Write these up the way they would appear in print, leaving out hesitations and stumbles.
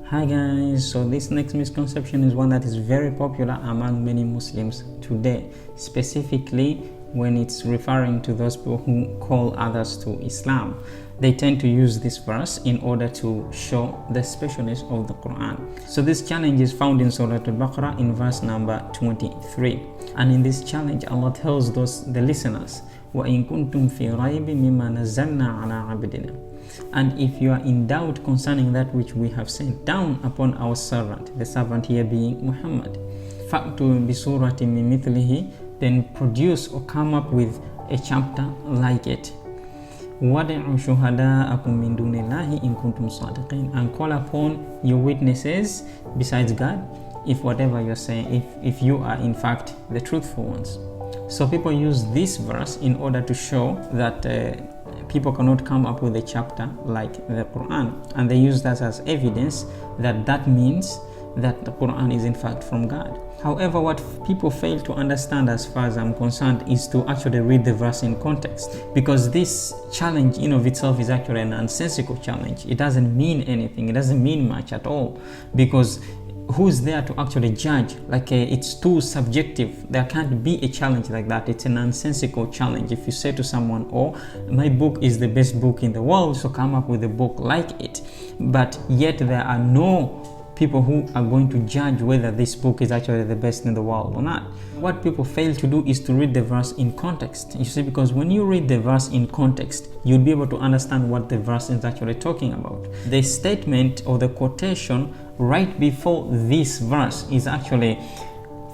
Hi guys, so this next misconception is one that is very popular among many Muslims today, specifically when it's referring to those people who call others to Islam. They tend to use this verse in order to show the specialness of the Quran. So this challenge is found in Surah Al-Baqarah in verse number 23. And in this challenge, Allah tells the listeners, وَإِن كُنْتُمْ فِي رَيْبٍ مِّمَّا نَزَّلْنَا عَلَىٰ عَبْدِنَا. And if you are in doubt concerning that which we have sent down upon our servant, the servant here being Muhammad, فَأْتُوا بِسُورَةٍ مِّن مِثْلِهِ, then produce or come up with a chapter like it. وَدَعُوا شُهَدَاءَكُم مِّن دُونِ اللَّهِ إِن كُنتُمْ صَادِقِينَ, and call upon your witnesses besides God, if whatever you're saying, if you are in fact the truthful ones. So people use this verse in order to show that people cannot come up with a chapter like the Quran, and they use that as evidence that means that the Quran is in fact from God. However, what people fail to understand, as far as I'm concerned, is to actually read the verse in context, because this challenge in of itself is actually a nonsensical challenge. It doesn't mean anything, it doesn't mean much at all, because who's there to actually judge? It's too subjective. There can't be a challenge like that. It's a nonsensical challenge. If you say to someone, oh, my book is the best book in the world, so come up with a book like it, but yet there are no people who are going to judge whether this book is actually the best in the world or not. What people fail to do is to read the verse in context. You see, because when you read the verse in context, you'll be able to understand what the verse is actually talking about. The statement or the quotation right before this verse is actually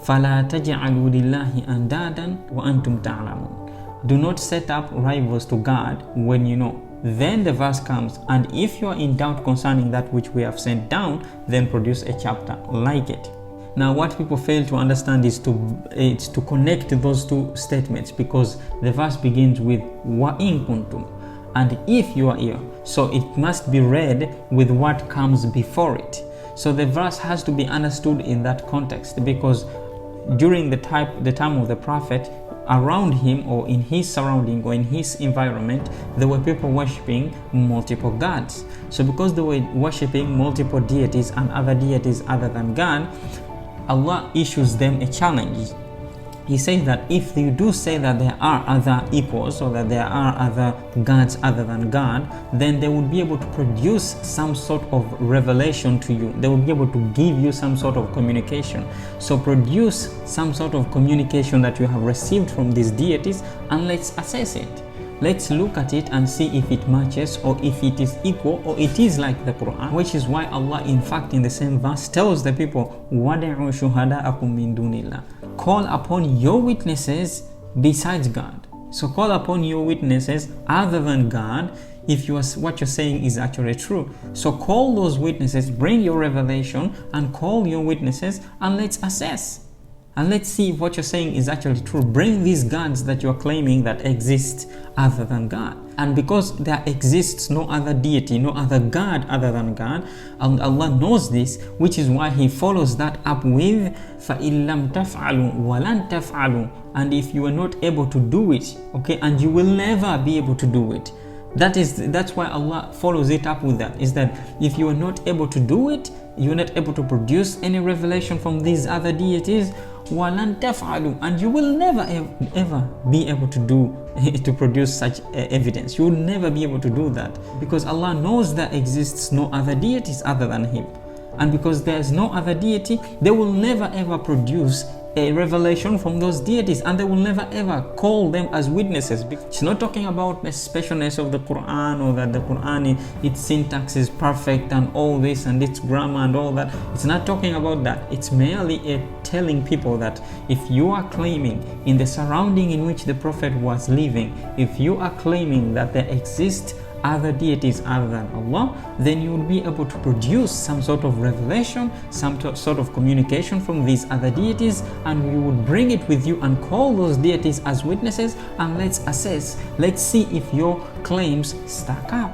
فَلَا تَجْعَلُوا لِلَّهِ أَنْدَادًا وَأَنْتُمْ تَعْلَمُونَ. Do not set up rivals to God when you know. Then the verse comes, and if you are in doubt concerning that which we have sent down, then produce a chapter like it. Now, what people fail to understand is to connect those two statements, because the verse begins with وَإِن كُنْتُمْ, and if you are here, so it must be read with what comes before it. So the verse has to be understood in that context, because during the time of the Prophet, around him or in his surrounding or in his environment, there were people worshipping multiple gods. So because they were worshipping multiple deities and other deities other than God, Allah issues them a challenge. He says that if you do say that there are other equals, or that there are other gods other than God, then they would be able to produce some sort of revelation to you. They would be able to give you some sort of communication. So produce some sort of communication that you have received from these deities, and let's assess it. Let's look at it and see if it matches, or if it is equal, or it is like the Quran. Which is why Allah, in fact, in the same verse tells the people, وَدَعُوا شُهَدَاءَكُم مِّن دُونِ اللَّهِ. Call upon your witnesses besides God. So call upon your witnesses other than God if what you're saying is actually true. So call those witnesses, bring your revelation, and call your witnesses, and let's assess. And let's see if what you're saying is actually true. Bring these gods that you're claiming that exist other than God. And because there exists no other deity, no other God other than God, and Allah knows this, which is why He follows that up with فَإِن لَمْ تَفْعَلُوا وَلَنْ تَفْعَلُوا. And if you are not able to do it, okay, and you will never be able to do it, that's why Allah follows it up with that, is that if you are not able to do it, you're not able to produce any revelation from these other deities, وَلَنْ تَفْعَلُوا, and you will never ever be able to produce such evidence. You will never be able to do that, because Allah knows there exists no other deities other than Him, and because there is no other deity, they will never ever produce a revelation from those deities, and they will never ever call them as witnesses. It's not talking about the specialness of the Quran, or that the Quran, its syntax is perfect and all this, and its grammar and all that. It's not talking about that. It's merely telling people that if you are claiming in the surrounding in which the Prophet was living, if you are claiming that there exist other deities other than Allah, then you will be able to produce some sort of revelation, some sort of communication from these other deities, and you would bring it with you and call those deities as witnesses, and let's assess, let's see if your claims stack up.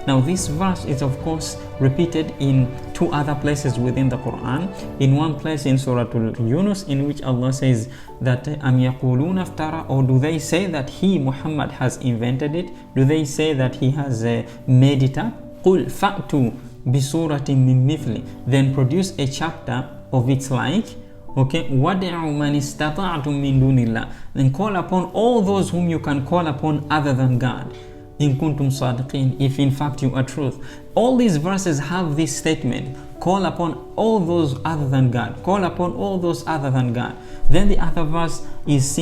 Now this verse is of course repeated in two other places within the Quran. In one place in Surah Yunus, in which Allah says that أَمْ يَقُولُونَ افْتَرَى, or do they say that he, Muhammad, has invented it? Do they say that he has made it up? قُلْ فَأْتُوا بِسُورَةٍ مِّن مِثْلِ, then produce a chapter of its like. Okay, وَدْعُوا مَنِ اسْتَطَعْتُم مِّن دُونِ اللَّهِ, then call upon all those whom you can call upon other than God. In kuntum sadiqin, if in fact you are truth. All these verses have this statement: call upon all those other than God. Call upon all those other than God. Then the other verse is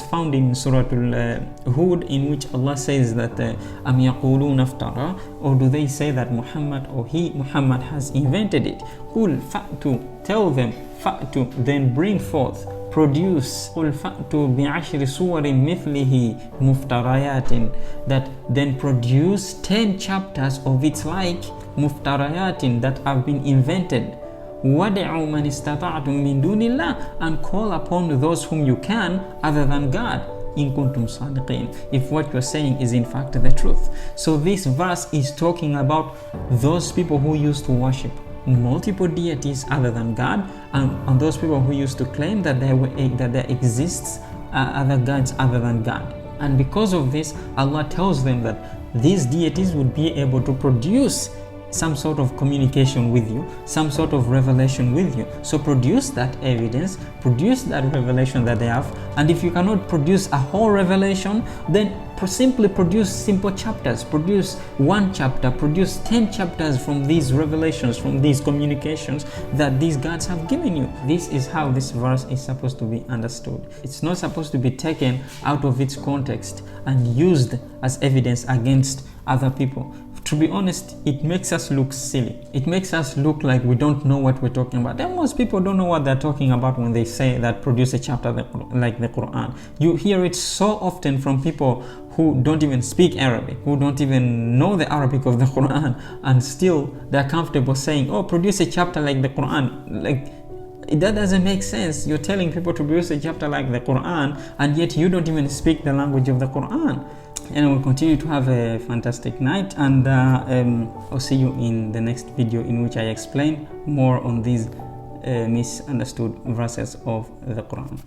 found in Surah Hud, in which Allah says that am yaquluna iftara, or do they say that Muhammad has invented it? Qul fa'tu, tell them, fa'tu, then bring forth, produce, قُلْ فَأْتُوا بِعَشْرِ سُوَرٍ مِثْلِهِ مُفْتَرَيَاتٍ, that then produce 10 chapters of its like, مُفْتَرَيَاتٍ, that have been invented. وَدَعُوا مَنِ اسْتَطَعْتُم مِّن دُونِ اللَّهِ, and call upon those whom you can other than God. In kuntum sadiqin, if what you're saying is in fact the truth. So this verse is talking about those people who used to worship multiple deities other than God, and those people who used to claim that there exists other gods other than God. And because of this, Allah tells them that these deities would be able to produce some sort of communication with you, some sort of revelation with you. So produce that evidence, produce that revelation that they have. And if you cannot produce a whole revelation, then simply produce simple chapters. Produce 1 chapter, produce 10 chapters from these revelations, from these communications that these gods have given you. This is how this verse is supposed to be understood. It's not supposed to be taken out of its context and used as evidence against other people. To be honest, it makes us look silly. It makes us look like we don't know what we're talking about. And most people don't know what they're talking about when they say that produce a chapter like the Quran. You hear it so often from people who don't even speak Arabic, who don't even know the Arabic of the Quran, and still they're comfortable saying, oh, produce a chapter like the Quran. Like, that doesn't make sense. You're telling people to produce a chapter like the Quran, and yet you don't even speak the language of the Quran. And we'll continue to have a fantastic night, and I'll see you in the next video, in which I explain more on these misunderstood verses of the Quran.